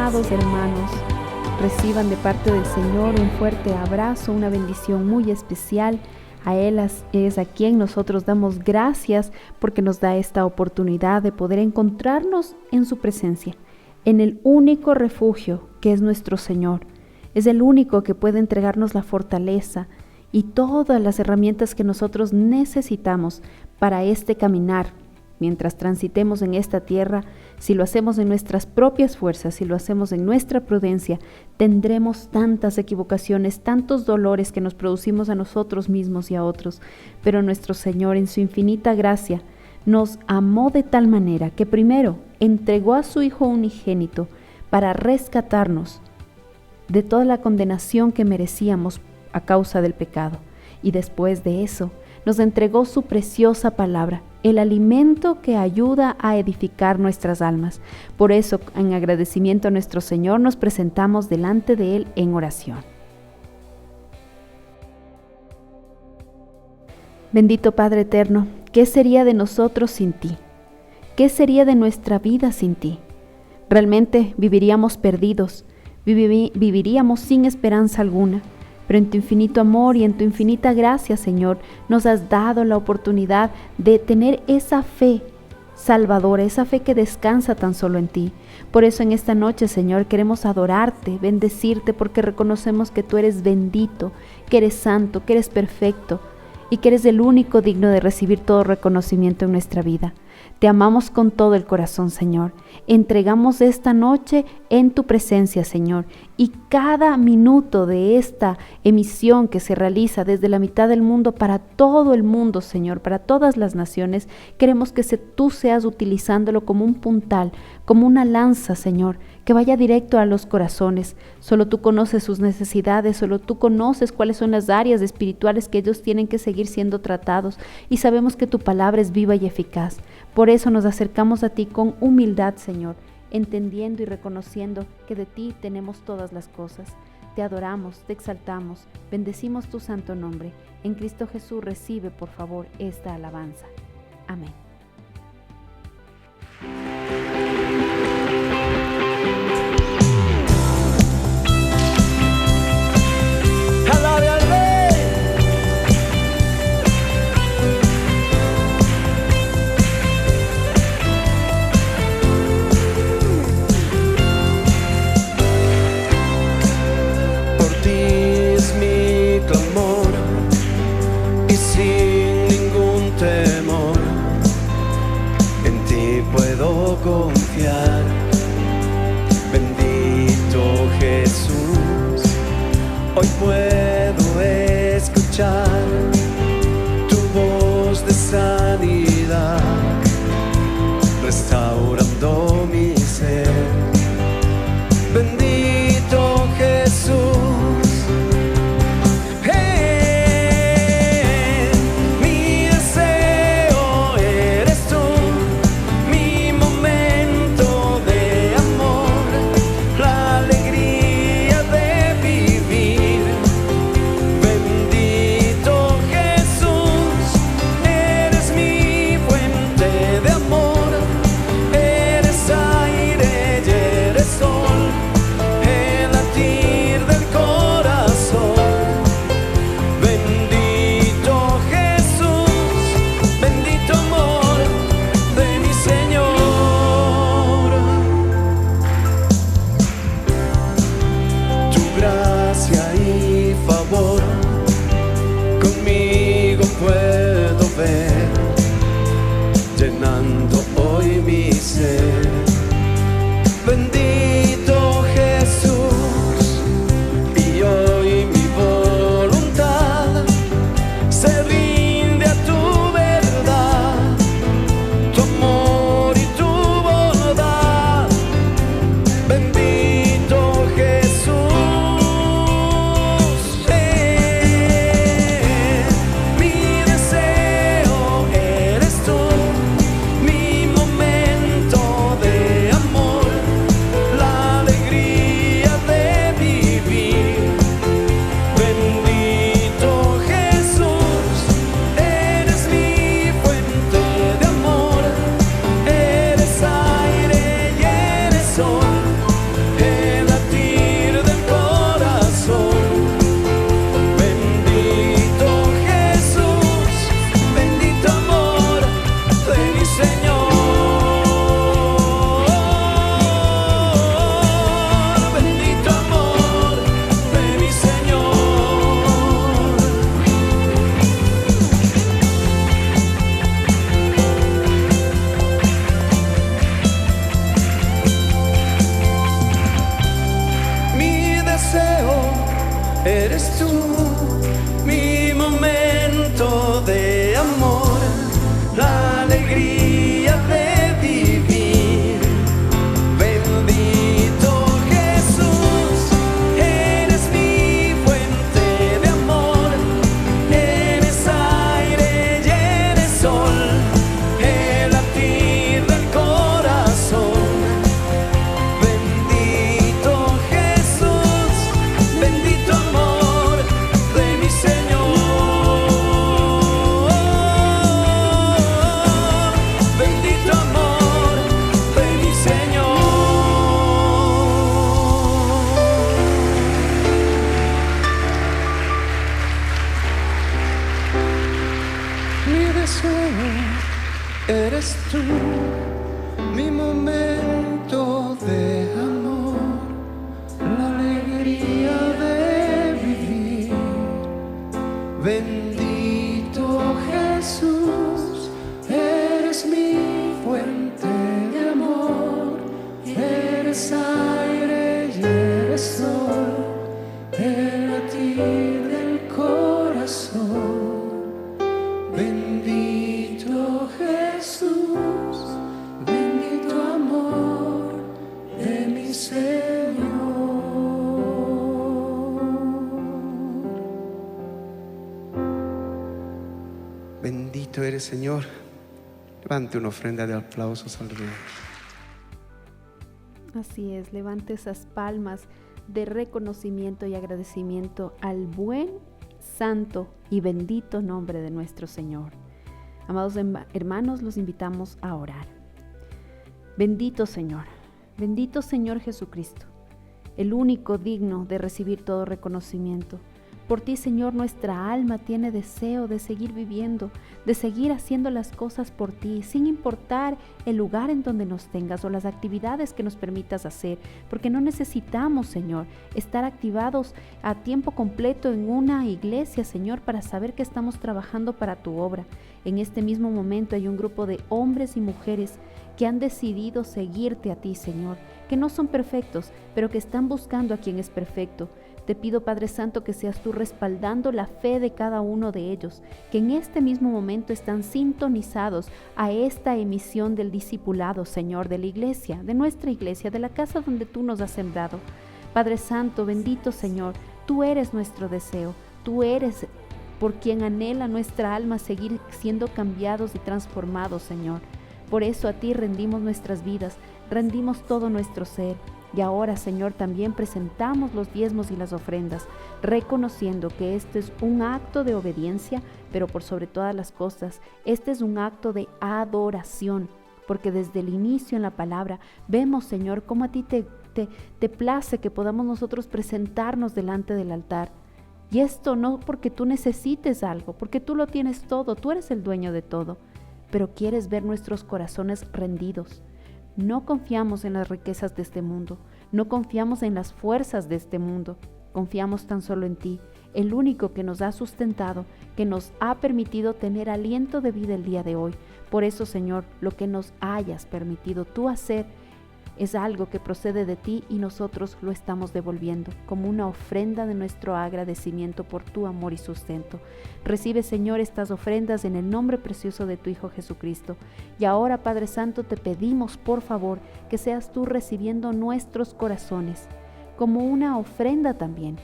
amados hermanos, reciban de parte del Señor un fuerte abrazo, una bendición muy especial. A Él es a quien nosotros damos gracias porque nos da esta oportunidad de poder encontrarnos en su presencia, en el único refugio que es nuestro Señor. Es el único que puede entregarnos la fortaleza y todas las herramientas que nosotros necesitamos para este caminar. Mientras transitemos en esta tierra, si lo hacemos en nuestras propias fuerzas, si lo hacemos en nuestra prudencia, tendremos tantas equivocaciones, tantos dolores que nos producimos a nosotros mismos y a otros. Pero nuestro Señor, en su infinita gracia, nos amó de tal manera que primero entregó a su Hijo unigénito para rescatarnos de toda la condenación que merecíamos a causa del pecado. Y después de eso, nos entregó su preciosa palabra, el alimento que ayuda a edificar nuestras almas. Por eso, en agradecimiento a nuestro Señor, nos presentamos delante de Él en oración. Bendito Padre eterno, ¿qué sería de nosotros sin ti? ¿Qué sería de nuestra vida sin ti? Realmente viviríamos perdidos, viviríamos sin esperanza alguna. Pero en tu infinito amor y en tu infinita gracia, Señor, nos has dado la oportunidad de tener esa fe salvadora, esa fe que descansa tan solo en ti. Por eso en esta noche, Señor, queremos adorarte, bendecirte, porque reconocemos que tú eres bendito, que eres santo, que eres perfecto y que eres el único digno de recibir todo reconocimiento en nuestra vida. Te amamos con todo el corazón, Señor. Entregamos esta noche en tu presencia, Señor. Y cada minuto de esta emisión que se realiza desde la mitad del mundo para todo el mundo, Señor, para todas las naciones, queremos que tú seas utilizándolo como un puntal, como una lanza, Señor, que vaya directo a los corazones. Solo tú conoces sus necesidades, solo tú conoces cuáles son las áreas espirituales que ellos tienen que seguir siendo tratados. Y sabemos que tu palabra es viva y eficaz. Por eso nos acercamos a ti con humildad, Señor, entendiendo y reconociendo que de ti tenemos todas las cosas. Te adoramos, te exaltamos, bendecimos tu santo nombre. En Cristo Jesús recibe, por favor, esta alabanza. Amén. Confiar, bendito Jesús, hoy puedo escuchar tu voz de sanidad, restaurando mi ser. Bendito Jesús. Eres mi fuente de amor, eres eres tú, mi momento de amor, la alegría de vivir. Bendito Jesús, eres mi fuente de amor, eres aire y eres sol, el latir del corazón. Bendito Jesús, bendito amor de mi Señor. Bendito amor de mi Señor. Mi deseo eres tú, mi momento de amor, la alegría de vivir. Bendito Jesús, eres mi fuente de amor, eres aire y eres sol, el latir del corazón. Bendito Jesús, bendito amor de mi Señor. Bendito eres, Señor. Levante una ofrenda de aplausos al Rey. Así es, levante esas palmas de reconocimiento y agradecimiento al buen, santo y bendito nombre de nuestro Señor. Amados hermanos, los invitamos a orar. Bendito Señor Jesucristo, el único digno de recibir todo reconocimiento. Por ti, Señor, nuestra alma tiene deseo de seguir viviendo, de seguir haciendo las cosas por ti, sin importar el lugar en donde nos tengas o las actividades que nos permitas hacer, porque no necesitamos, Señor, estar activados a tiempo completo en una iglesia, Señor, para saber que estamos trabajando para tu obra. En este mismo momento hay un grupo de hombres y mujeres que han decidido seguirte a ti, Señor, que no son perfectos, pero que están buscando a quien es perfecto. Te pido, Padre Santo, que seas tú respaldando la fe de cada uno de ellos, que en este mismo momento están sintonizados a esta emisión del discipulado, Señor, de la iglesia, de nuestra iglesia, de la casa donde tú nos has sembrado. Padre Santo, bendito Señor, tú eres nuestro deseo, tú eres por quien anhela nuestra alma seguir siendo cambiados y transformados, Señor. Por eso a ti rendimos nuestras vidas, rendimos todo nuestro ser. Y ahora, Señor, también presentamos los diezmos y las ofrendas, reconociendo que este es un acto de obediencia, pero por sobre todas las cosas, este es un acto de adoración, porque desde el inicio en la palabra vemos, Señor, cómo a ti te place que podamos nosotros presentarnos delante del altar. Y esto no porque tú necesites algo, porque tú lo tienes todo, tú eres el dueño de todo, pero quieres ver nuestros corazones rendidos. No confiamos en las riquezas de este mundo, no confiamos en las fuerzas de este mundo, confiamos tan solo en ti, el único que nos ha sustentado, que nos ha permitido tener aliento de vida el día de hoy. Por eso, Señor, lo que nos hayas permitido tú hacer es algo que procede de ti y nosotros lo estamos devolviendo como una ofrenda de nuestro agradecimiento por tu amor y sustento. Recibe, Señor, estas ofrendas en el nombre precioso de tu Hijo Jesucristo. Y ahora, Padre Santo, te pedimos, por favor, que seas tú recibiendo nuestros corazones como una ofrenda también,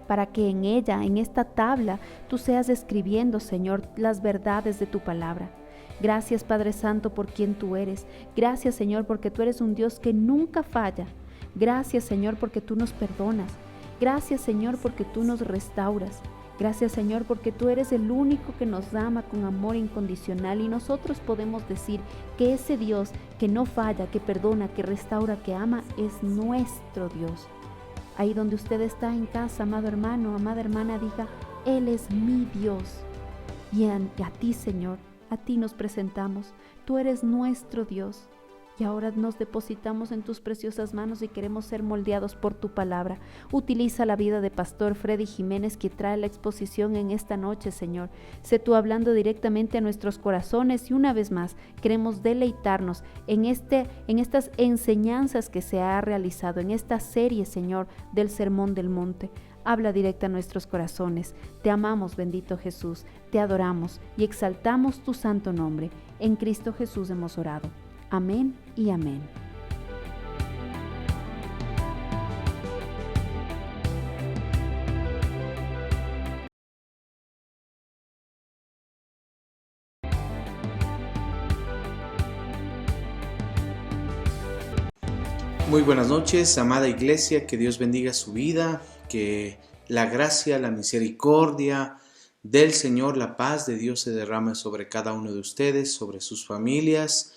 para que en ella, en esta tabla, tú seas escribiendo, Señor, las verdades de tu palabra. Gracias, Padre Santo, por quien tú eres. Gracias, Señor, porque tú eres un Dios que nunca falla. Gracias, Señor, porque tú nos perdonas. Gracias, Señor, porque tú nos restauras. Gracias, Señor, porque tú eres el único que nos ama con amor incondicional y nosotros podemos decir que ese Dios que no falla, que perdona, que restaura, que ama, es nuestro Dios. Ahí donde usted está en casa, amado hermano, amada hermana, diga, Él es mi Dios. Y a ti, Señor, a ti nos presentamos, tú eres nuestro Dios. Y ahora nos depositamos en tus preciosas manos y queremos ser moldeados por tu palabra. Utiliza la vida de Pastor Freddy Jiménez que trae la exposición en esta noche, Señor. Sé tú hablando directamente a nuestros corazones y una vez más queremos deleitarnos en estas enseñanzas que se ha realizado, en esta serie, Señor, del Sermón del Monte. Habla directa a nuestros corazones. Te amamos, bendito Jesús, te adoramos y exaltamos tu santo nombre. En Cristo Jesús hemos orado. Amén y amén. Muy buenas noches, amada iglesia, que Dios bendiga su vida, que la gracia, la misericordia del Señor, la paz de Dios se derrame sobre cada uno de ustedes, sobre sus familias,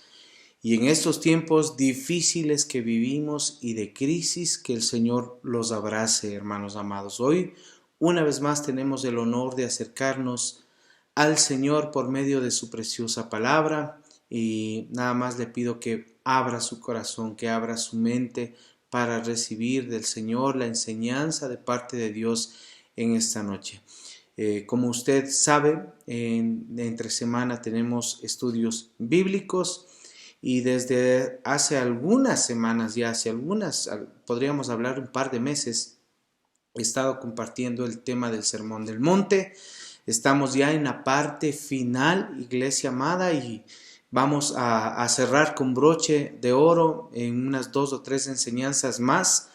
y en estos tiempos difíciles que vivimos y de crisis, que el Señor los abrace, hermanos amados. Hoy, una vez más, tenemos el honor de acercarnos al Señor por medio de su preciosa palabra, y nada más le pido que abra su corazón, que abra su mente para recibir del Señor la enseñanza de parte de Dios en esta noche. Como usted sabe, entre semana tenemos estudios bíblicos y desde hace algunas semanas, podríamos hablar un par de meses, he estado compartiendo el tema del Sermón del Monte. Estamos ya en la parte final, iglesia amada, y vamos a cerrar con broche de oro en unas 2 o 3 enseñanzas más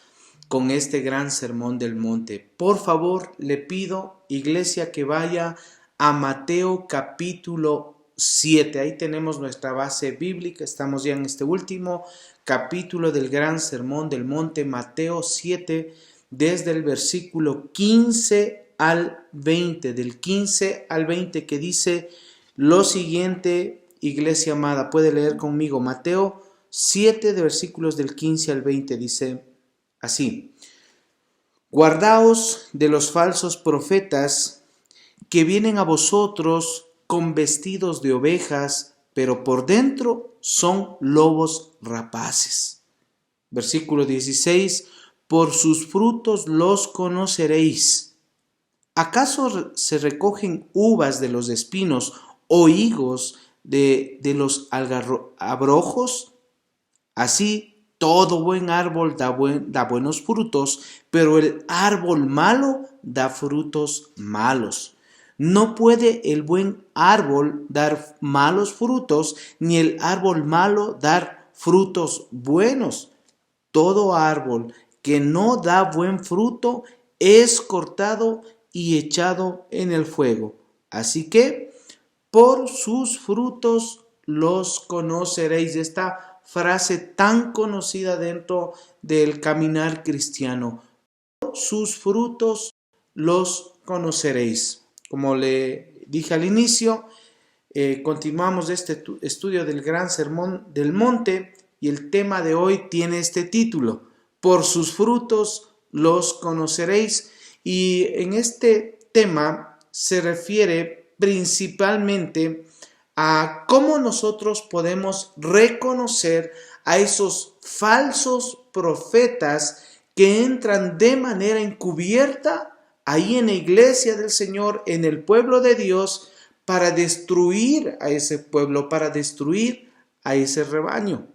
con este gran Sermón del Monte. Por favor, le pido, iglesia, que vaya a Mateo capítulo 7. Ahí tenemos nuestra base bíblica. Estamos ya en este último capítulo del gran Sermón del Monte, Mateo 7, desde el versículo 15 al 20, del 15 al 20, que dice lo siguiente. Iglesia amada, puede leer conmigo Mateo 7, de versículos del 15 al 20, dice así: Guardaos de los falsos profetas que vienen a vosotros con vestidos de ovejas, pero por dentro son lobos rapaces. Versículo 16: Por sus frutos los conoceréis. ¿Acaso se recogen uvas de los espinos o higos de los abrojos? Así, todo buen árbol da buenos frutos, pero el árbol malo da frutos malos. No puede el buen árbol dar malos frutos, ni el árbol malo dar frutos buenos. Todo árbol que no da buen fruto es cortado y echado en el fuego. Así que, por sus frutos los conoceréis. Esta frase tan conocida dentro del caminar cristiano. Por sus frutos los conoceréis. Como le dije al inicio, continuamos este estudio del gran Sermón del Monte y el tema de hoy tiene este título: Por sus frutos los conoceréis. Y en este tema se refiere principalmente a cómo nosotros podemos reconocer a esos falsos profetas que entran de manera encubierta ahí en la iglesia del Señor, en el pueblo de Dios, para destruir a ese pueblo, para destruir a ese rebaño.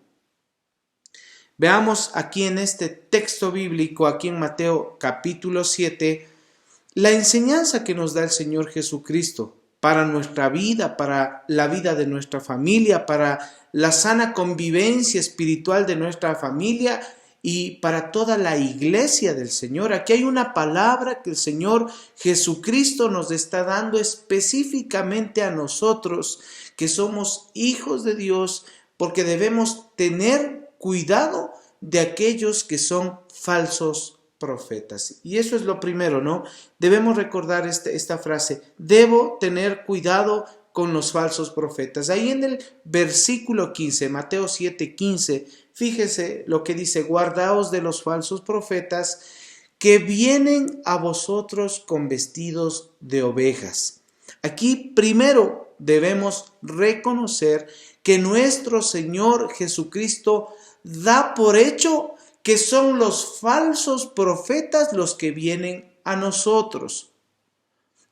Veamos aquí en este texto bíblico, aquí en Mateo capítulo 7, la enseñanza que nos da el Señor Jesucristo para nuestra vida, para la vida de nuestra familia, para la sana convivencia espiritual de nuestra familia y para toda la iglesia del Señor. Aquí hay una palabra que el Señor Jesucristo nos está dando específicamente a nosotros, que somos hijos de Dios, porque debemos tener cuidado de aquellos que son falsos profetas. Y eso es lo primero, ¿no? Debemos recordar esta frase: debo tener cuidado con los falsos profetas. Ahí en el versículo 15, Mateo 7:15, fíjese lo que dice: guardaos de los falsos profetas que vienen a vosotros con vestidos de ovejas. Aquí primero debemos reconocer que nuestro Señor Jesucristo da por hecho que son los falsos profetas los que vienen a nosotros.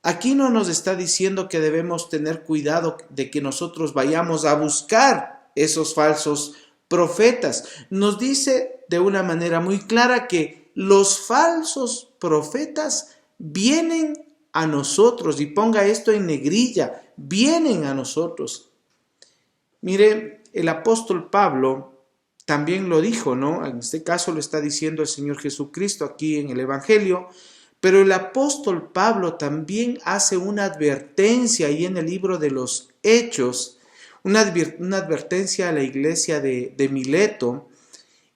Aquí no nos está diciendo que debemos tener cuidado de que nosotros vayamos a buscar esos falsos profetas. Nos dice de una manera muy clara que los falsos profetas vienen a nosotros, y ponga esto en negrilla, vienen a nosotros. Mire, el apóstol Pablo también lo dijo, ¿no? En este caso lo está diciendo el Señor Jesucristo aquí en el Evangelio, pero el apóstol Pablo también hace una advertencia ahí en el libro de los Hechos, una advertencia a la iglesia de Mileto,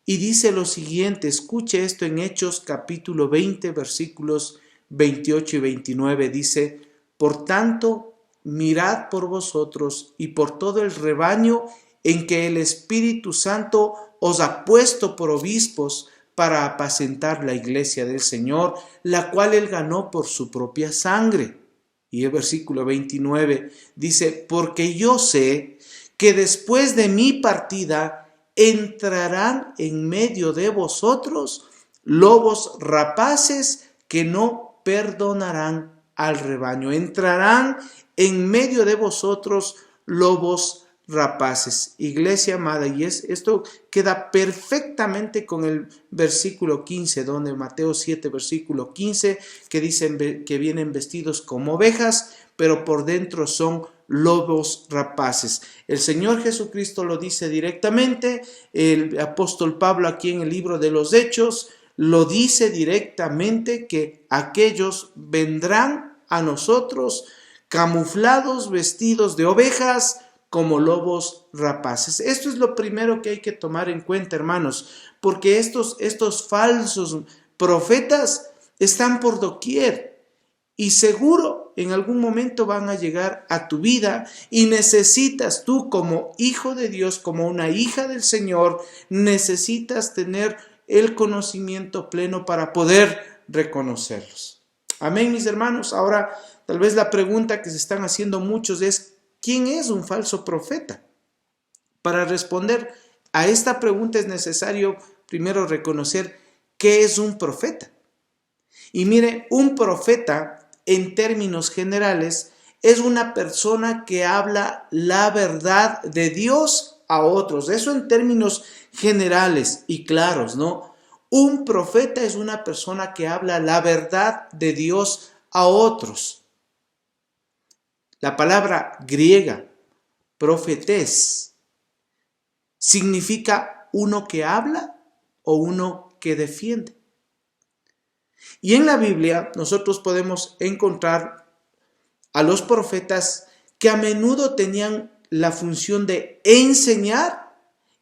y dice lo siguiente, escuche esto en Hechos capítulo 20, versículos 28 y 29, dice: por tanto, mirad por vosotros y por todo el rebaño en que el Espíritu Santo os ha puesto por obispos para apacentar la iglesia del Señor, la cual él ganó por su propia sangre. Y el versículo 29 dice: porque yo sé que después de mi partida entrarán en medio de vosotros lobos rapaces que no perdonarán al rebaño. Entrarán en medio de vosotros lobos rapaces. Iglesia amada, y esto queda perfectamente con el versículo 15, donde Mateo 7, versículo 15, que dicen que vienen vestidos como ovejas, pero por dentro son lobos rapaces. El Señor Jesucristo lo dice directamente, el apóstol Pablo aquí en el libro de los Hechos lo dice directamente, que aquellos vendrán a nosotros camuflados, vestidos de ovejas, como lobos rapaces. Esto es lo primero que hay que tomar en cuenta, hermanos, porque estos falsos profetas están por doquier y seguro en algún momento van a llegar a tu vida, y necesitas tú, como hijo de Dios, como una hija del Señor, necesitas tener el conocimiento pleno para poder reconocerlos. Amén, mis hermanos. Ahora, tal vez la pregunta que se están haciendo muchos es: ¿quién es un falso profeta? Para responder a esta pregunta es necesario primero reconocer qué es un profeta. Y mire, un profeta, en términos generales, es una persona que habla la verdad de Dios a otros. Eso en términos generales y claros, ¿no? Un profeta es una persona que habla la verdad de Dios a otros. La palabra griega, profetés, significa uno que habla o uno que defiende. Y en la Biblia nosotros podemos encontrar a los profetas que a menudo tenían la función de enseñar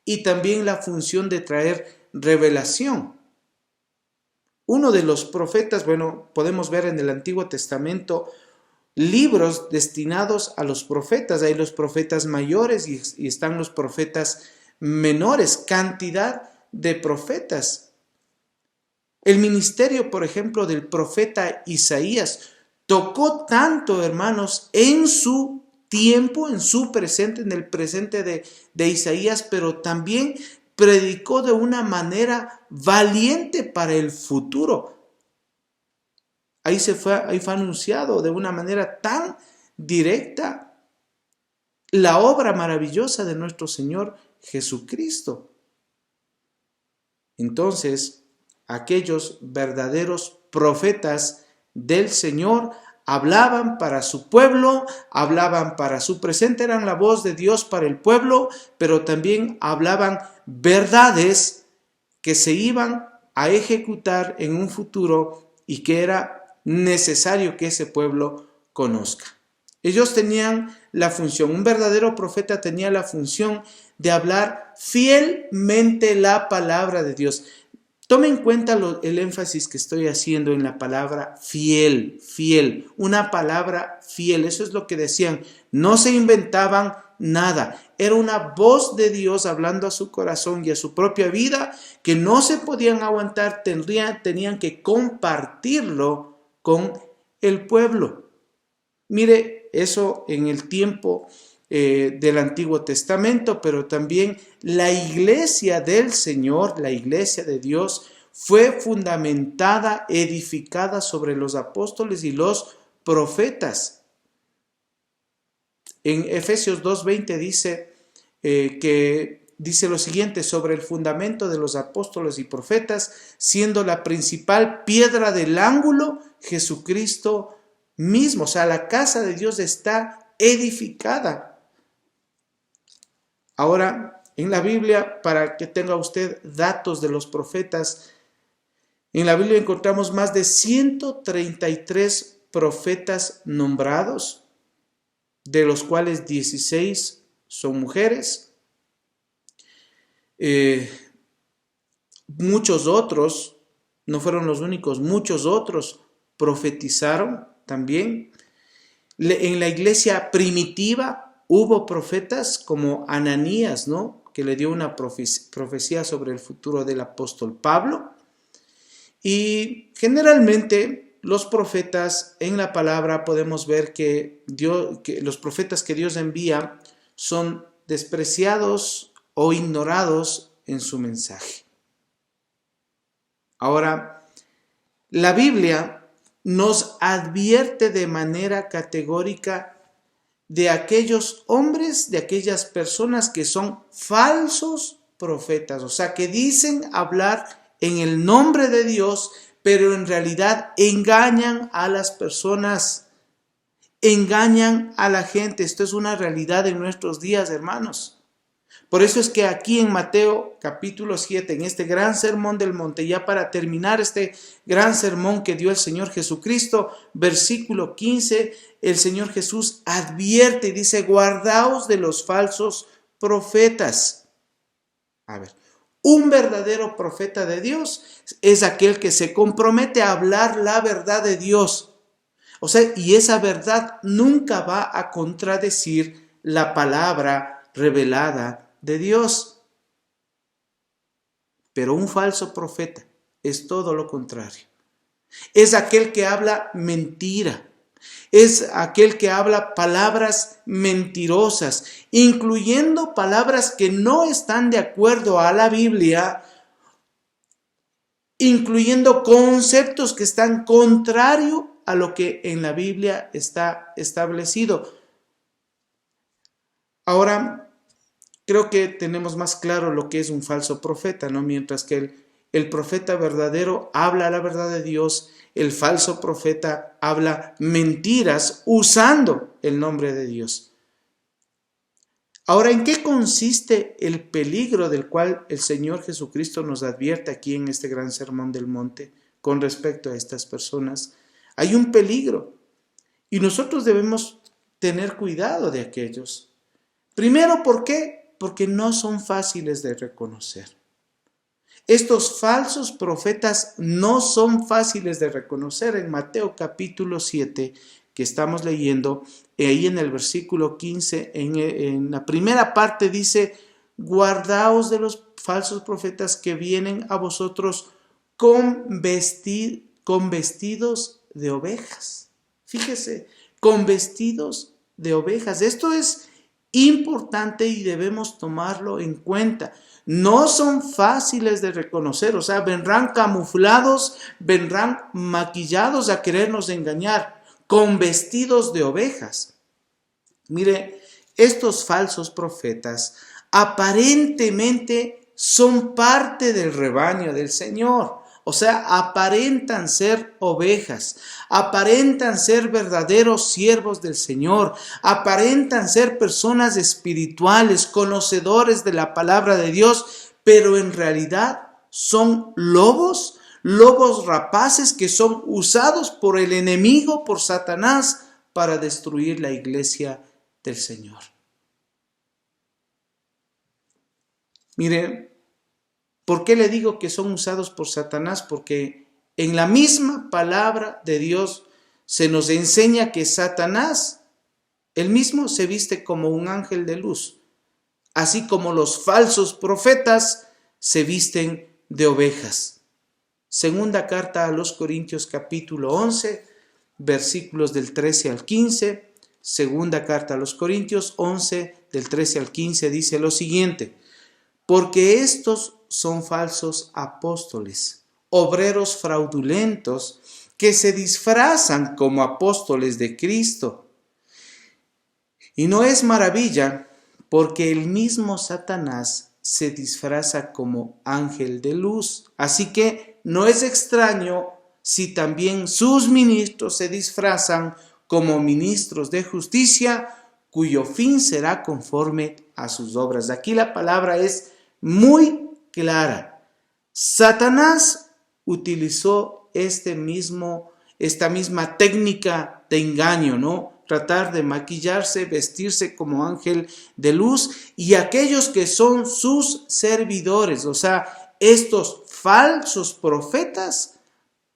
y también la función de traer revelación. Uno de los profetas, podemos ver en el Antiguo Testamento libros destinados a los profetas. Hay los profetas mayores y están los profetas menores, cantidad de profetas. El ministerio, por ejemplo, del profeta Isaías tocó tanto, hermanos, en su tiempo, en su presente, en el presente de Isaías, pero también predicó de una manera valiente para el futuro. Ahí fue anunciado de una manera tan directa la obra maravillosa de nuestro Señor Jesucristo. Entonces, aquellos verdaderos profetas del Señor hablaban para su pueblo, hablaban para su presente, eran la voz de Dios para el pueblo, pero también hablaban verdades que se iban a ejecutar en un futuro y que era necesario que ese pueblo conozca. Ellos tenían la función, un verdadero profeta tenía la función de hablar fielmente la palabra de Dios. Tome en cuenta el énfasis que estoy haciendo en la palabra fiel, una palabra fiel. Eso es lo que decían. No se inventaban nada. Era una voz de Dios hablando a su corazón y a su propia vida que no se podían aguantar, tenían que compartirlo con el pueblo. Mire, eso en el tiempo del Antiguo Testamento, pero también la iglesia del Señor, la iglesia de Dios, fue fundamentada, edificada sobre los apóstoles y los profetas. En Efesios 2:20 dice que dice lo siguiente: sobre el fundamento de los apóstoles y profetas, siendo la principal piedra del ángulo Jesucristo mismo. O sea, la casa de Dios está edificada. Ahora, en la Biblia, para que tenga usted datos de los profetas, en la Biblia encontramos más de 133 profetas nombrados, de los cuales 16 son mujeres. Muchos otros, no fueron los únicos, muchos otros profetizaron también. En la iglesia primitiva hubo profetas como Ananías, ¿no?, que le dio una profecía sobre el futuro del apóstol Pablo. Y generalmente los profetas en la palabra podemos ver que los profetas que Dios envía son despreciados o ignorados en su mensaje. Ahora, la Biblia nos advierte de manera categórica de aquellos hombres, de aquellas personas que son falsos profetas, o sea, que dicen hablar en el nombre de Dios, pero en realidad engañan a las personas, engañan a la gente. Esto es una realidad en nuestros días, hermanos. Por eso es que aquí en Mateo capítulo 7, en este gran sermón del monte, ya para terminar este gran sermón que dio el Señor Jesucristo, versículo 15, el Señor Jesús advierte y dice: guardaos de los falsos profetas. A ver, un verdadero profeta de Dios es aquel que se compromete a hablar la verdad de Dios. O sea, y esa verdad nunca va a contradecir la palabra revelada de Dios. Pero un falso profeta es todo lo contrario. Es aquel que habla mentira. Es aquel que habla palabras mentirosas, incluyendo palabras que no están de acuerdo a la Biblia, incluyendo conceptos que están contrarios a lo que en la Biblia está establecido. Ahora, creo que tenemos más claro lo que es un falso profeta, ¿no? Mientras que el profeta verdadero habla la verdad de Dios, el falso profeta habla mentiras usando el nombre de Dios. Ahora, ¿en qué consiste el peligro del cual el Señor Jesucristo nos advierte aquí en este gran sermón del monte con respecto a estas personas? Hay un peligro y nosotros debemos tener cuidado de aquellos. Primero, ¿por qué? Porque no son fáciles de reconocer. Estos falsos profetas no son fáciles de reconocer. En Mateo capítulo 7, que estamos leyendo, ahí en el versículo 15, en la primera parte dice: guardaos de los falsos profetas que vienen a vosotros con vestidos de ovejas. Fíjese, con vestidos de ovejas. Esto es importante y debemos tomarlo en cuenta. No son fáciles de reconocer, o sea, vendrán camuflados, vendrán maquillados a querernos engañar, con vestidos de ovejas. Mire, estos falsos profetas aparentemente son parte del rebaño del Señor. O sea, aparentan ser ovejas, aparentan ser verdaderos siervos del Señor, aparentan ser personas espirituales, conocedores de la palabra de Dios, pero en realidad son lobos rapaces que son usados por el enemigo, por Satanás, para destruir la iglesia del Señor. Mire, ¿por qué le digo que son usados por Satanás? Porque en la misma palabra de Dios se nos enseña que Satanás, él mismo, se viste como un ángel de luz, así como los falsos profetas se visten de ovejas. Segunda carta a los Corintios capítulo 11, versículos del 13 al 15. Segunda carta a los Corintios 11, del 13 al 15, dice lo siguiente: porque estos son falsos apóstoles, obreros fraudulentos, que se disfrazan como apóstoles de Cristo. Y no es maravilla, porque el mismo Satanás se disfraza como ángel de luz. Así que no es extraño si también sus ministros se disfrazan como ministros de justicia, cuyo fin será conforme a sus obras. Aquí la palabra es muy clara. Satanás utilizó esta misma técnica de engaño, ¿no? Tratar de maquillarse, vestirse como ángel de luz, y aquellos que son sus servidores, o sea, estos falsos profetas,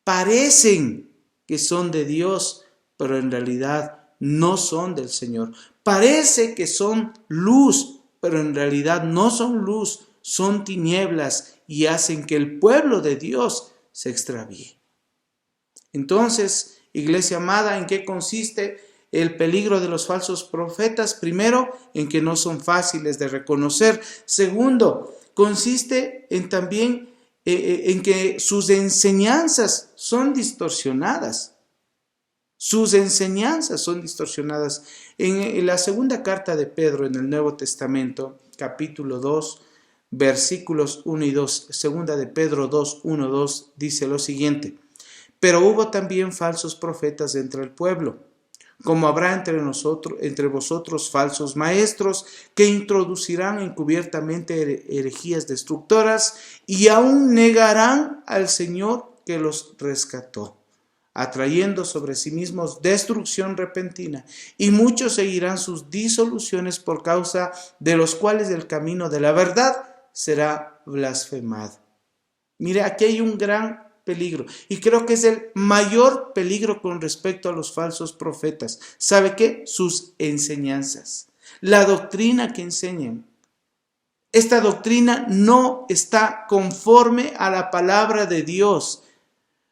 parecen que son de Dios, pero en realidad no son del Señor. Parece que son luz, pero en realidad no son luz, son tinieblas y hacen que el pueblo de Dios se extravíe. Entonces, iglesia amada, ¿en qué consiste el peligro de los falsos profetas? Primero, en que no son fáciles de reconocer. Segundo, consiste también en que sus enseñanzas son distorsionadas. Sus enseñanzas son distorsionadas. En la segunda carta de Pedro en el Nuevo Testamento, capítulo 2, versículos 1 y 2, segunda de Pedro 2, 1, 2, dice lo siguiente: pero hubo también falsos profetas entre el pueblo, como habrá entre vosotros falsos maestros, que introducirán encubiertamente herejías destructoras, y aún negarán al Señor que los rescató, atrayendo sobre sí mismos destrucción repentina, y muchos seguirán sus disoluciones, por causa de los cuales el camino de la verdad será blasfemado. Mire, aquí hay un gran peligro, y creo que es el mayor peligro con respecto a los falsos profetas. ¿Sabe qué? Sus enseñanzas, la doctrina que enseñan. Esta doctrina no está conforme a la palabra de Dios.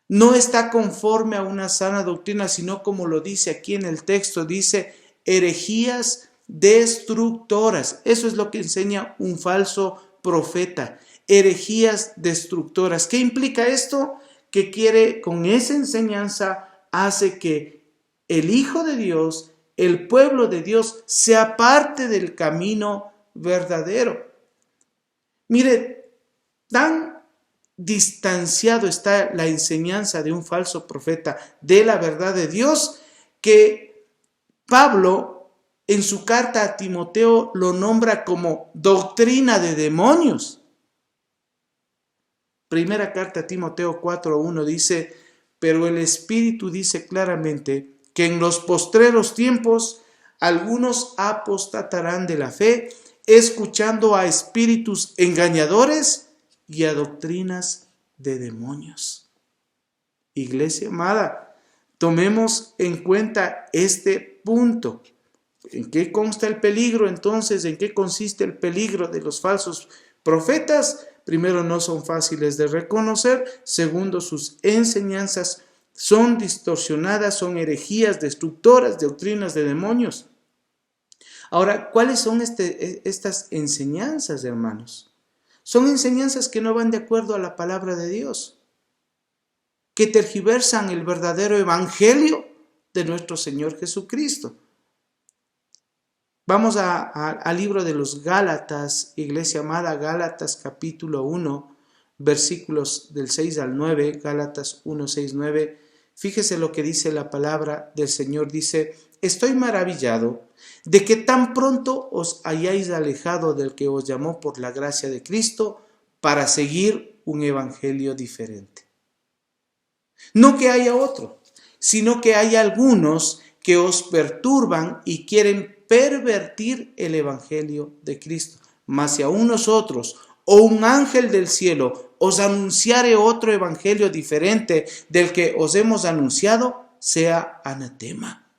No está conforme a una sana doctrina, sino, como lo dice aquí en el texto, dice herejías destructoras. Eso es lo que enseña un falso profeta. Herejías destructoras. ¿Qué implica esto? Que quiere, con esa enseñanza, hace que el Hijo de Dios, el pueblo de Dios, se aparte del camino verdadero. Mire, tan distanciado está la enseñanza de un falso profeta de la verdad de Dios, que Pablo en su carta a Timoteo lo nombra como doctrina de demonios. Primera carta a Timoteo 4:1 dice: pero el Espíritu dice claramente que en los postreros tiempos algunos apostatarán de la fe, escuchando a espíritus engañadores y a doctrinas de demonios. Iglesia amada, tomemos en cuenta este punto. ¿En qué consta el peligro entonces? ¿En qué consiste el peligro de los falsos profetas? Primero, no son fáciles de reconocer. Segundo, sus enseñanzas son distorsionadas, son herejías destructoras, doctrinas de demonios. Ahora, ¿cuáles son estas enseñanzas, hermanos? Son enseñanzas que no van de acuerdo a la palabra de Dios, que tergiversan el verdadero evangelio de nuestro Señor Jesucristo. Vamos al libro de los Gálatas, iglesia amada, Gálatas capítulo 1, versículos del 6 al 9, Gálatas 1, 6, 9. Fíjese lo que dice la palabra del Señor. Dice: estoy maravillado de que tan pronto os hayáis alejado del que os llamó por la gracia de Cristo para seguir un evangelio diferente. No que haya otro, sino que hay algunos que os perturban y quieren pervertir el evangelio de Cristo. Mas si aún nosotros o un ángel del cielo os anunciare otro evangelio diferente del que os hemos anunciado, sea anatema.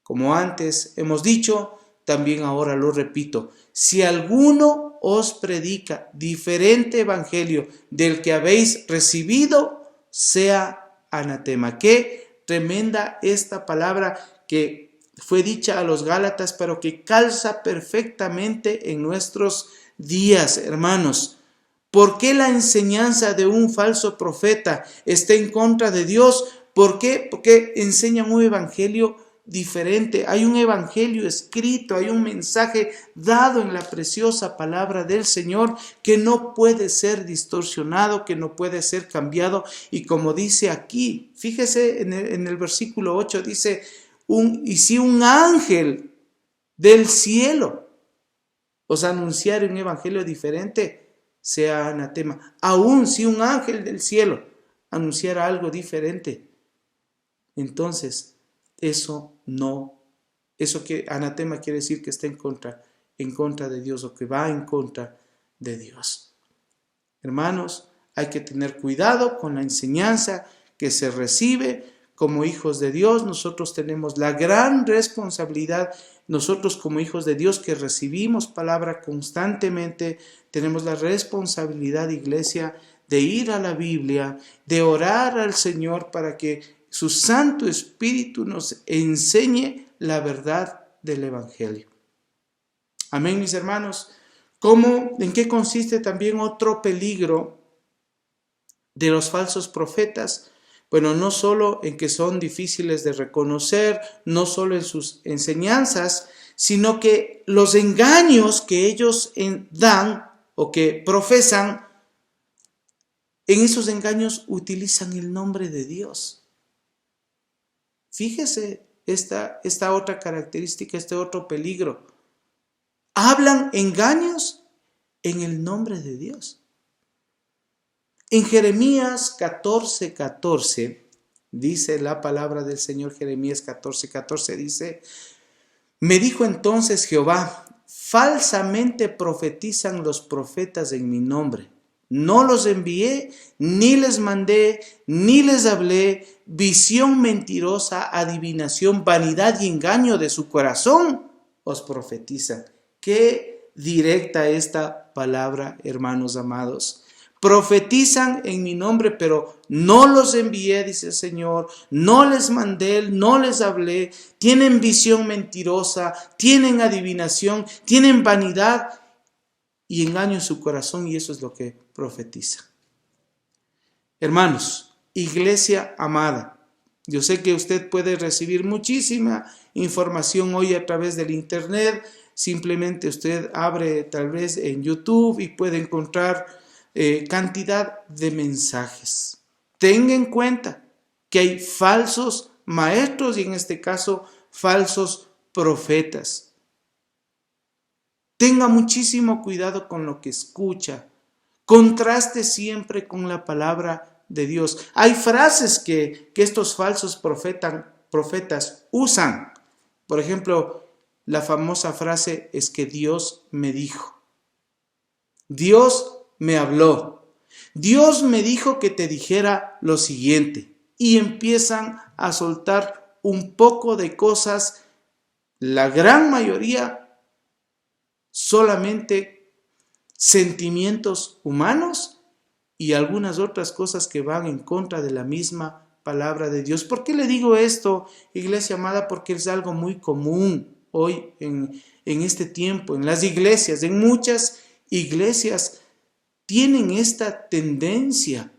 Como antes hemos dicho, también ahora lo repito: si alguno os predica diferente evangelio del que habéis recibido, sea anatema. Qué tremenda esta palabra que fue dicha a los Gálatas, pero que calza perfectamente en nuestros días, hermanos. ¿Por qué la enseñanza de un falso profeta está en contra de Dios? ¿Por qué? Porque enseñan un evangelio diferente, hay un evangelio escrito, hay un mensaje dado en la preciosa palabra del Señor que no puede ser distorsionado, que no puede ser cambiado. Y como dice aquí, fíjese en el versículo 8, dice, y si un ángel del cielo os anunciare un evangelio diferente, sea anatema. Aún si un ángel del cielo anunciara algo diferente, entonces eso que anatema quiere decir que está en contra de Dios, o que va en contra de Dios. Hermanos, hay que tener cuidado con la enseñanza que se recibe como hijos de Dios. Nosotros tenemos la gran responsabilidad, nosotros como hijos de Dios que recibimos palabra constantemente, tenemos la responsabilidad, iglesia, de ir a la Biblia, de orar al Señor para que su Santo Espíritu nos enseñe la verdad del Evangelio. Amén, mis hermanos. ¿En qué consiste también otro peligro de los falsos profetas? Bueno, no solo en que son difíciles de reconocer, no solo en sus enseñanzas, sino que los engaños que ellos dan o que profesan, en esos engaños utilizan el nombre de Dios. Fíjese esta otra característica, este otro peligro. Hablan engaños en el nombre de Dios. En Jeremías 14:14 dice la palabra del Señor. Jeremías 14:14 dice: me dijo entonces Jehová, falsamente profetizan los profetas en mi nombre. No los envié, ni les mandé, ni les hablé. Visión mentirosa, adivinación, vanidad y engaño de su corazón os profetizan. Qué directa esta palabra, hermanos amados. Profetizan en mi nombre, pero no los envié, dice el Señor. No les mandé, no les hablé. Tienen visión mentirosa, tienen adivinación, tienen vanidad y engaño en su corazón, y eso es lo que profetiza. Hermanos, iglesia amada, yo sé que usted puede recibir muchísima información hoy a través del internet. Simplemente usted abre tal vez en YouTube y puede encontrar cantidad de mensajes. Tenga en cuenta que hay falsos maestros y en este caso falsos profetas. Tenga muchísimo cuidado con lo que escucha. Contraste siempre con la palabra de Dios. Hay frases que estos falsos profetas usan. Por ejemplo, la famosa frase es que Dios me dijo. Dios me habló. Dios me dijo que te dijera lo siguiente. Y empiezan a soltar un poco de cosas, la gran mayoría solamente sentimientos humanos y algunas otras cosas que van en contra de la misma palabra de Dios. ¿Por qué le digo esto, iglesia amada? Porque es algo muy común hoy en este tiempo, en las iglesias, en muchas iglesias tienen esta tendencia.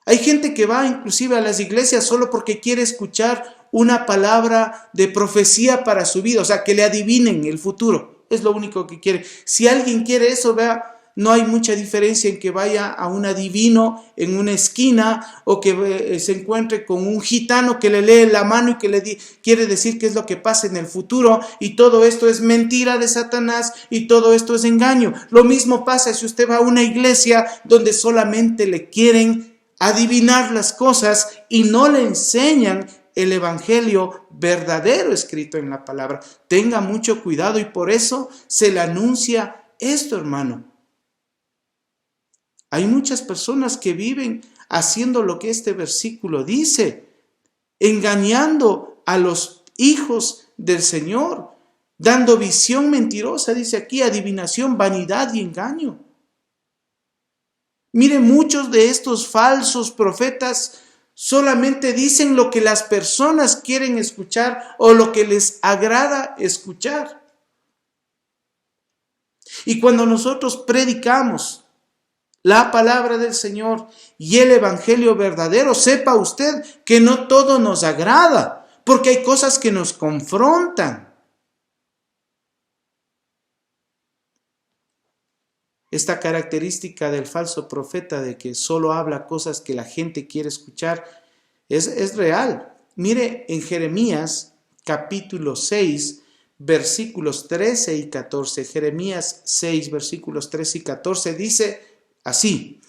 Hay gente que va inclusive a las iglesias solo porque quiere escuchar una palabra de profecía para su vida, o sea, que le adivinen el futuro. Es lo único que quiere. Si alguien quiere eso, vea, no hay mucha diferencia en que vaya a un adivino en una esquina o que se encuentre con un gitano que le lee la mano y que quiere decir qué es lo que pasa en el futuro, y todo esto es mentira de Satanás y todo esto es engaño. Lo mismo pasa si usted va a una iglesia donde solamente le quieren adivinar las cosas y no le enseñan el evangelio verdadero escrito en la palabra. Tenga mucho cuidado y por eso se le anuncia esto, hermano. Hay muchas personas que viven haciendo lo que este versículo dice, engañando a los hijos del Señor, dando visión mentirosa, dice aquí, adivinación, vanidad y engaño. Mire, muchos de estos falsos profetas solamente dicen lo que las personas quieren escuchar o lo que les agrada escuchar. Y cuando nosotros predicamos la palabra del Señor y el evangelio verdadero, sepa usted que no todo nos agrada, porque hay cosas que nos confrontan. Esta característica del falso profeta de que solo habla cosas que la gente quiere escuchar es real. Mire en Jeremías capítulo 6, versículos 13 y 14. Jeremías 6, versículos 13 y 14 dice así: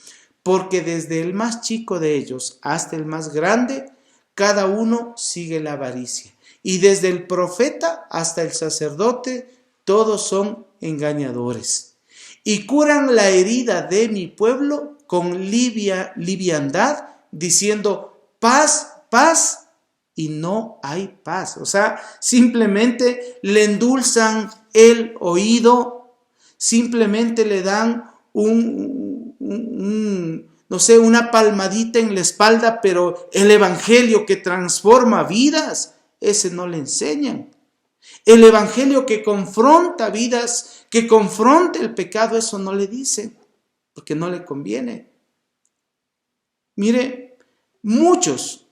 porque desde el más chico de ellos hasta el más grande, cada uno sigue la avaricia. Y desde el profeta hasta el sacerdote, todos son engañadores. Y curan la herida de mi pueblo con liviandad, diciendo paz, paz, y no hay paz. O sea, simplemente le endulzan el oído, simplemente le dan no sé, una palmadita en la espalda, pero el evangelio que transforma vidas, ese no le enseñan. El evangelio que confronta vidas, que confronta el pecado, eso no le dicen, porque no le conviene. Mire, muchos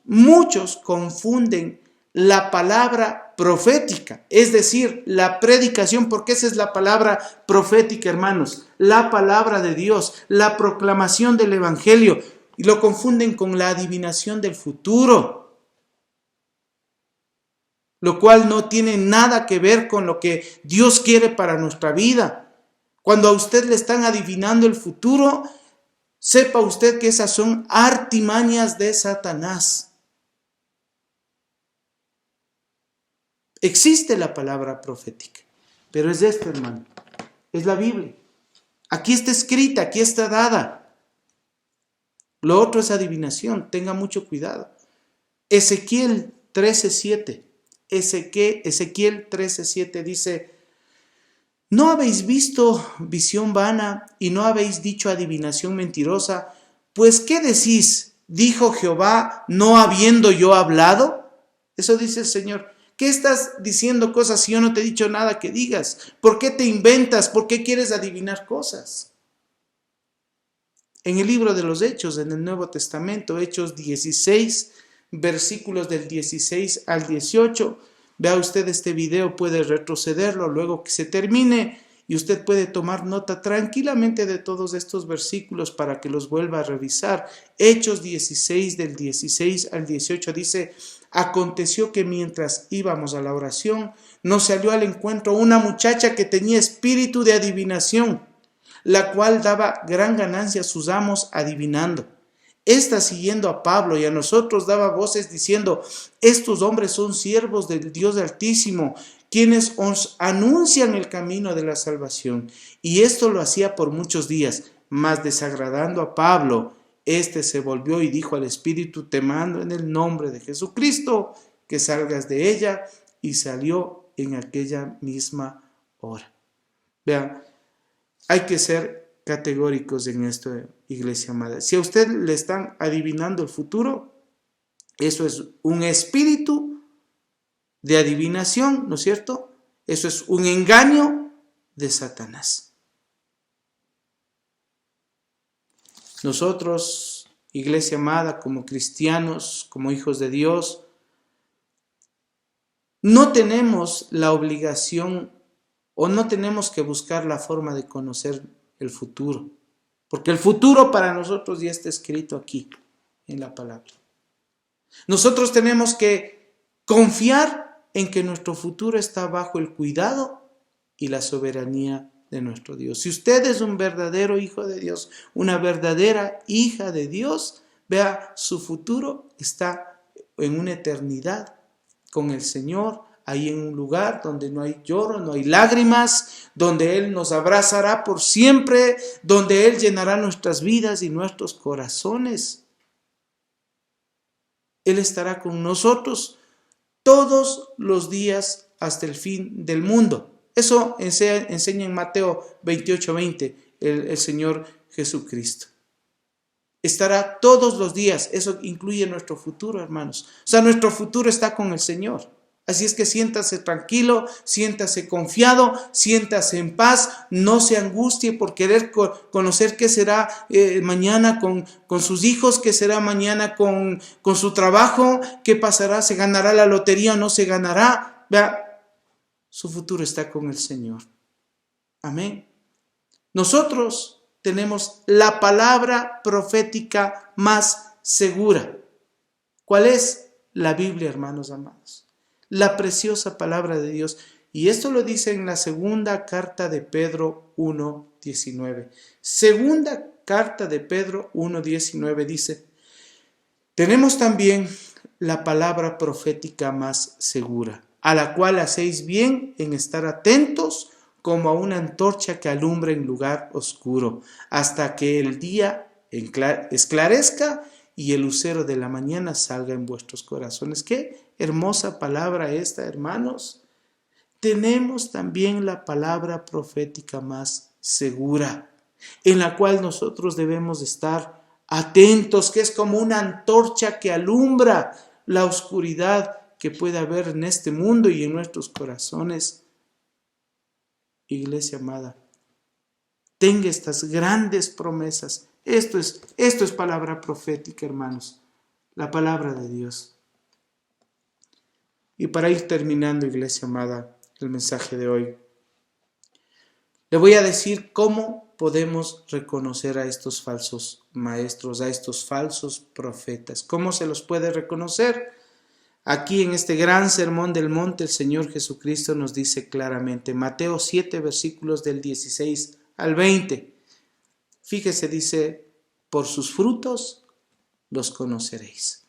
confunden la palabra profética, es decir, la predicación, porque esa es la palabra profética, hermanos, la palabra de Dios, la proclamación del evangelio, y lo confunden con la adivinación del futuro, lo cual no tiene nada que ver con lo que Dios quiere para nuestra vida. Cuando a usted le están adivinando el futuro, sepa usted que esas son artimañas de Satanás. Existe la palabra profética, pero es esta, hermano, es la Biblia. Aquí está escrita, aquí está dada. Lo otro es adivinación, tenga mucho cuidado. Ezequiel 13:7. Ezequiel 13:7 dice: ¿no habéis visto visión vana y no habéis dicho adivinación mentirosa? Pues ¿qué decís? Dijo Jehová, no habiendo yo hablado. Eso dice el Señor. ¿Qué estás diciendo cosas si yo no te he dicho nada que digas? ¿Por qué te inventas? ¿Por qué quieres adivinar cosas? En el libro de los Hechos, en el Nuevo Testamento, Hechos 16, versículos del 16 al 18. Vea usted este video, puede retrocederlo luego que se termine y usted puede tomar nota tranquilamente de todos estos versículos para que los vuelva a revisar. Hechos 16, del 16 al 18 dice: aconteció que mientras íbamos a la oración, nos salió al encuentro una muchacha que tenía espíritu de adivinación, la cual daba gran ganancia a sus amos adivinando. Esta, siguiendo a Pablo y a nosotros, daba voces diciendo: estos hombres son siervos del Dios Altísimo, quienes os anuncian el camino de la salvación. Y esto lo hacía por muchos días, mas desagradando a Pablo, este se volvió y dijo al espíritu: te mando en el nombre de Jesucristo que salgas de ella, y salió en aquella misma hora. Vean, hay que ser categóricos en esto, iglesia amada. Si a usted le están adivinando el futuro, eso es un espíritu de adivinación, ¿no es cierto? Eso es un engaño de Satanás. Nosotros, iglesia amada, como cristianos, como hijos de Dios, no tenemos la obligación o no tenemos que buscar la forma de conocer el futuro, porque el futuro para nosotros ya está escrito aquí en la palabra. Nosotros tenemos que confiar en que nuestro futuro está bajo el cuidado y la soberanía de nuestro Dios. Si usted es un verdadero hijo de Dios, una verdadera hija de Dios, vea, su futuro está en una eternidad con el Señor, ahí en un lugar donde no hay lloro, no hay lágrimas, donde Él nos abrazará por siempre, donde Él llenará nuestras vidas y nuestros corazones. Él estará con nosotros todos los días hasta el fin del mundo. Eso enseña en Mateo 28:20 el Señor Jesucristo. Estará todos los días. Eso incluye nuestro futuro, hermanos. O sea, nuestro futuro está con el Señor. Así es que siéntase tranquilo, siéntase confiado, siéntase en paz, no se angustie por querer conocer qué será mañana con sus hijos, qué será mañana con su trabajo, qué pasará, se ganará la lotería o no se ganará. Vea, su futuro está con el Señor. Amén. Nosotros tenemos la palabra profética más segura. ¿Cuál es? La Biblia, hermanos amados. La preciosa palabra de Dios. Y esto lo dice en la segunda carta de Pedro 1:19. Segunda carta de Pedro 1:19 dice: tenemos también la palabra profética más segura, a la cual hacéis bien en estar atentos como a una antorcha que alumbra en lugar oscuro, hasta que el día esclarezca y el lucero de la mañana salga en vuestros corazones. Qué hermosa palabra esta, hermanos. Tenemos también la palabra profética más segura, en la cual nosotros debemos estar atentos, que es como una antorcha que alumbra la oscuridad que puede haber en este mundo y en nuestros corazones. Iglesia amada, tenga estas grandes promesas. Esto es palabra profética, hermanos, la palabra de Dios. Y para ir terminando, iglesia amada, el mensaje de hoy, le voy a decir cómo podemos reconocer a estos falsos maestros, a estos falsos profetas. ¿Cómo se los puede reconocer? Aquí en este gran sermón del monte, el Señor Jesucristo nos dice claramente, Mateo 7, versículos del 16 al 20. Fíjese, dice, por sus frutos los conoceréis.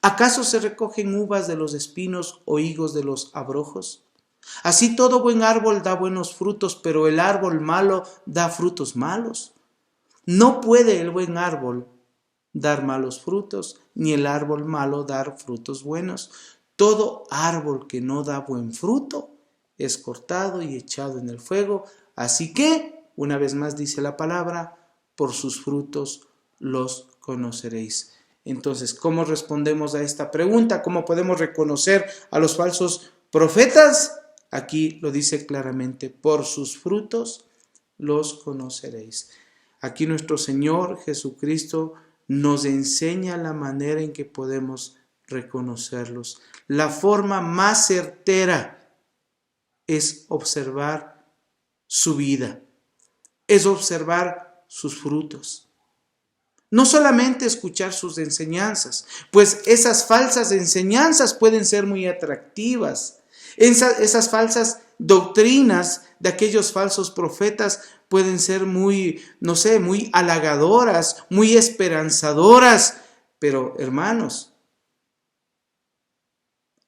¿Acaso se recogen uvas de los espinos o higos de los abrojos? Así todo buen árbol da buenos frutos, pero el árbol malo da frutos malos. No puede el buen árbol dar malos frutos, ni el árbol malo dar frutos buenos. Todo árbol que no da buen fruto es cortado y echado en el fuego. Así que, una vez más dice la palabra, por sus frutos los conoceréis. Entonces, ¿cómo respondemos a esta pregunta? ¿Cómo podemos reconocer a los falsos profetas? Aquí lo dice claramente, por sus frutos los conoceréis. Aquí nuestro Señor Jesucristo nos enseña la manera en que podemos reconocerlos. La forma más certera es observar su vida, es observar sus frutos. No solamente escuchar sus enseñanzas, pues esas falsas enseñanzas pueden ser muy atractivas. Esas falsas doctrinas de aquellos falsos profetas pueden ser muy, muy halagadoras, muy esperanzadoras. Pero, hermanos,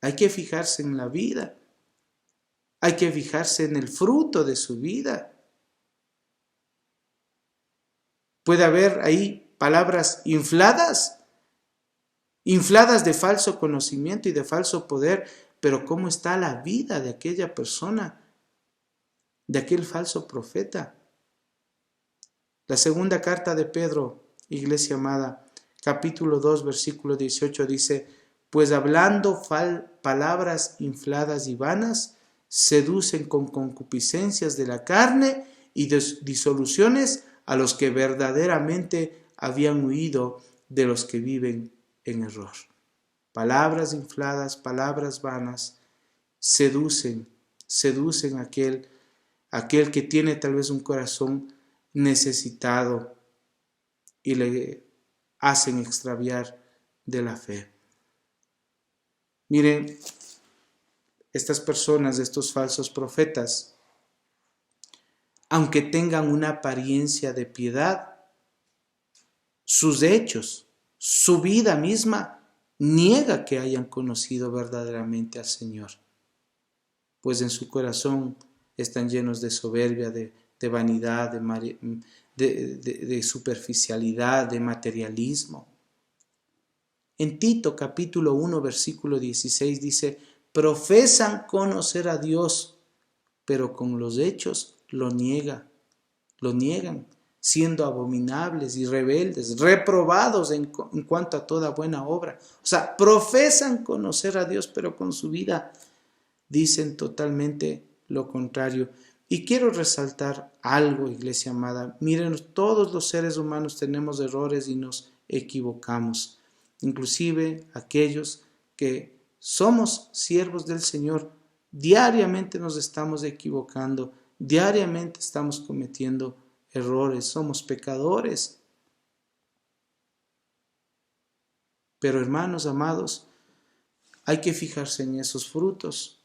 hay que fijarse en la vida. Hay que fijarse en el fruto de su vida. Puede haber ahí palabras infladas de falso conocimiento y de falso poder, pero ¿cómo está la vida de aquella persona, de aquel falso profeta? La segunda carta de Pedro, iglesia amada, capítulo 2, versículo 18 dice, pues hablando palabras infladas y vanas, seducen con concupiscencias de la carne y disoluciones a los que verdaderamente habían huido de los que viven en error. Palabras infladas, palabras vanas, seducen a aquel que tiene tal vez un corazón necesitado y le hacen extraviar de la fe. Miren, estas personas, estos falsos profetas, aunque tengan una apariencia de piedad, sus hechos, su vida misma, niega que hayan conocido verdaderamente al Señor, pues en su corazón están llenos de soberbia, de vanidad, de superficialidad, de materialismo. En Tito capítulo 1 versículo 16 dice, profesan conocer a Dios, pero con los hechos lo niegan. siendo abominables y rebeldes, reprobados en cuanto a toda buena obra. O sea, profesan conocer a Dios, pero con su vida dicen totalmente lo contrario. Y quiero resaltar algo, iglesia amada. Miren, todos los seres humanos tenemos errores y nos equivocamos. Inclusive aquellos que somos siervos del Señor, diariamente nos estamos equivocando, diariamente estamos cometiendo errores, somos pecadores. Pero hermanos amados, hay que fijarse en esos frutos.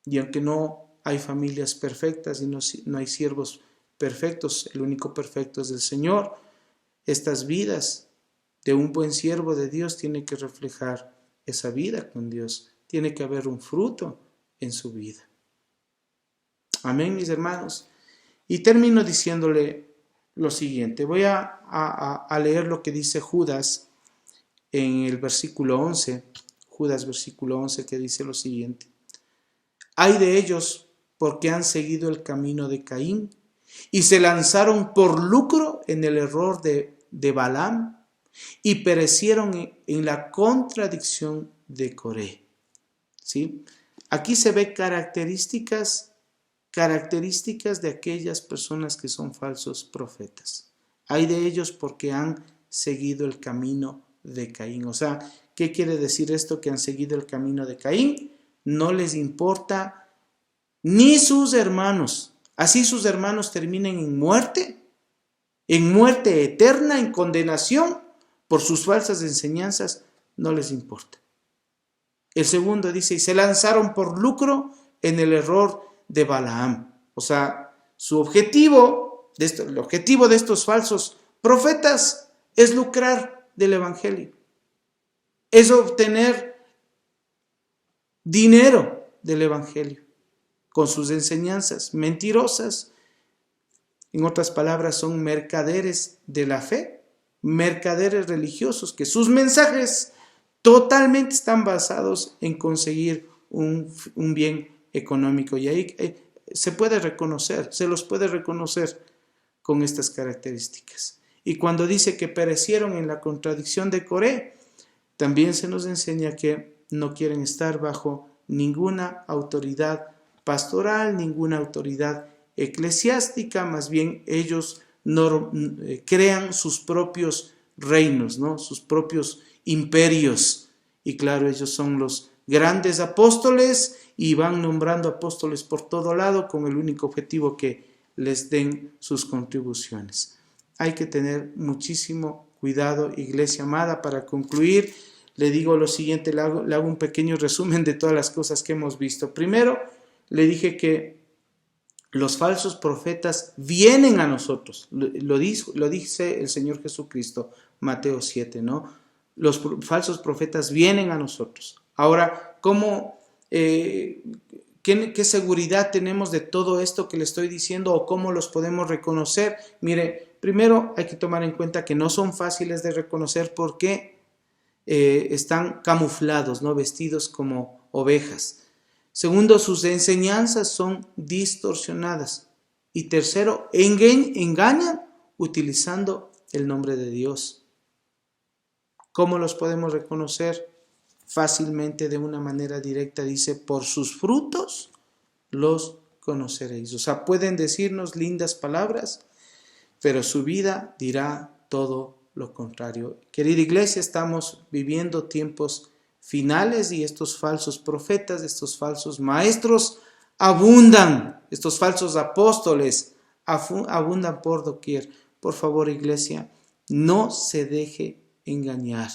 Y aunque no hay familias perfectas y no hay siervos perfectos, el único perfecto es el Señor, estas vidas de un buen siervo de Dios tiene que reflejar esa vida con Dios. Tiene que haber un fruto en su vida. Amén, mis hermanos. Y termino diciéndole lo siguiente. Voy a leer lo que dice Judas en el versículo 11. Judas versículo 11, que dice lo siguiente. Ay de ellos porque han seguido el camino de Caín y se lanzaron por lucro en el error de Balaam y perecieron en la contradicción de Coré. ¿Sí? Aquí se ve características de aquellas personas que son falsos profetas. Hay de ellos porque han seguido el camino de Caín. O sea, ¿qué quiere decir esto? Que han seguido el camino de Caín. No les importa ni sus hermanos. Así sus hermanos terminen en muerte eterna, en condenación por sus falsas enseñanzas, no les importa. El segundo dice, y se lanzaron por lucro en el error de Balaam. O sea, el objetivo de estos falsos profetas es lucrar del evangelio. Es obtener dinero del evangelio con sus enseñanzas mentirosas. En otras palabras, son mercaderes de la fe, mercaderes religiosos, que sus mensajes totalmente están basados en conseguir un bien económico. Y ahí se los puede reconocer con estas características. Y cuando dice que perecieron en la contradicción de Coré, también se nos enseña que no quieren estar bajo ninguna autoridad pastoral, ninguna autoridad eclesiástica, más bien ellos crean sus propios reinos, ¿no? Sus propios imperios. Y claro, ellos son los grandes apóstoles y van nombrando apóstoles por todo lado con el único objetivo que les den sus contribuciones. Hay que tener muchísimo cuidado, iglesia amada. Para concluir, le digo lo siguiente, le hago un pequeño resumen de todas las cosas que hemos visto. Primero, le dije que los falsos profetas vienen a nosotros. Lo dice el Señor Jesucristo, Mateo 7, ¿no? Los falsos profetas vienen a nosotros. Ahora, ¿qué seguridad tenemos de todo esto que le estoy diciendo o cómo los podemos reconocer? Mire, primero hay que tomar en cuenta que no son fáciles de reconocer porque están camuflados, ¿no? Vestidos como ovejas. Segundo, sus enseñanzas son distorsionadas. Y tercero, engañan utilizando el nombre de Dios. ¿Cómo los podemos reconocer? Fácilmente, de una manera directa, dice, por sus frutos los conoceréis. O sea, pueden decirnos lindas palabras, pero su vida dirá todo lo contrario. Querida iglesia, estamos viviendo tiempos finales y estos falsos profetas, estos falsos maestros abundan, estos falsos apóstoles abundan por doquier. Por favor, iglesia, no se deje engañar.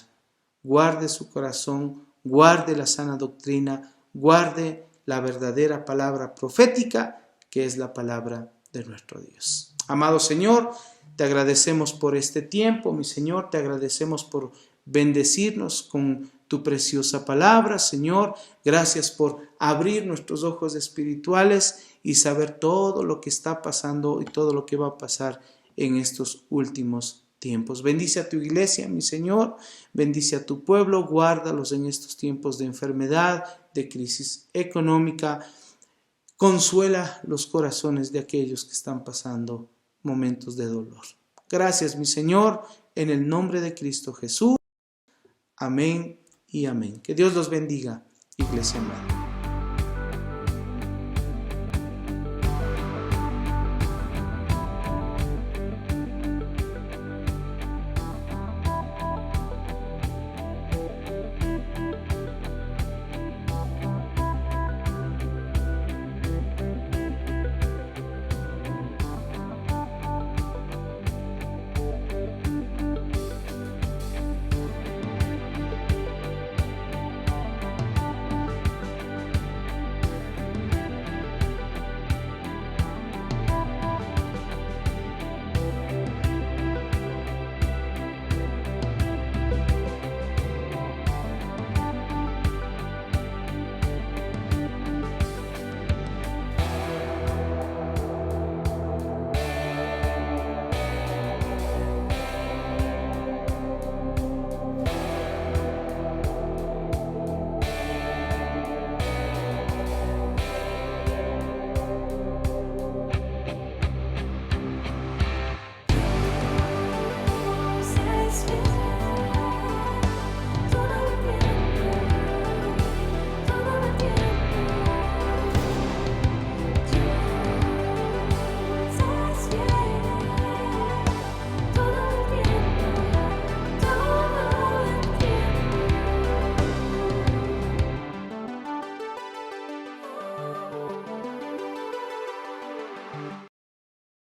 Guarde su corazón, guarde la sana doctrina, guarde la verdadera palabra profética, que es la palabra de nuestro Dios. Amado Señor, te agradecemos por este tiempo, mi Señor, te agradecemos por bendecirnos con tu preciosa palabra, Señor. Gracias por abrir nuestros ojos espirituales y saber todo lo que está pasando y todo lo que va a pasar en estos últimos tiempos. Bendice a tu iglesia, mi Señor. Bendice a tu pueblo. Guárdalos en estos tiempos de enfermedad, de crisis económica. Consuela los corazones de aquellos que están pasando momentos de dolor. Gracias, mi Señor, en el nombre de Cristo Jesús. Amén y amén. Que Dios los bendiga, Iglesia amada.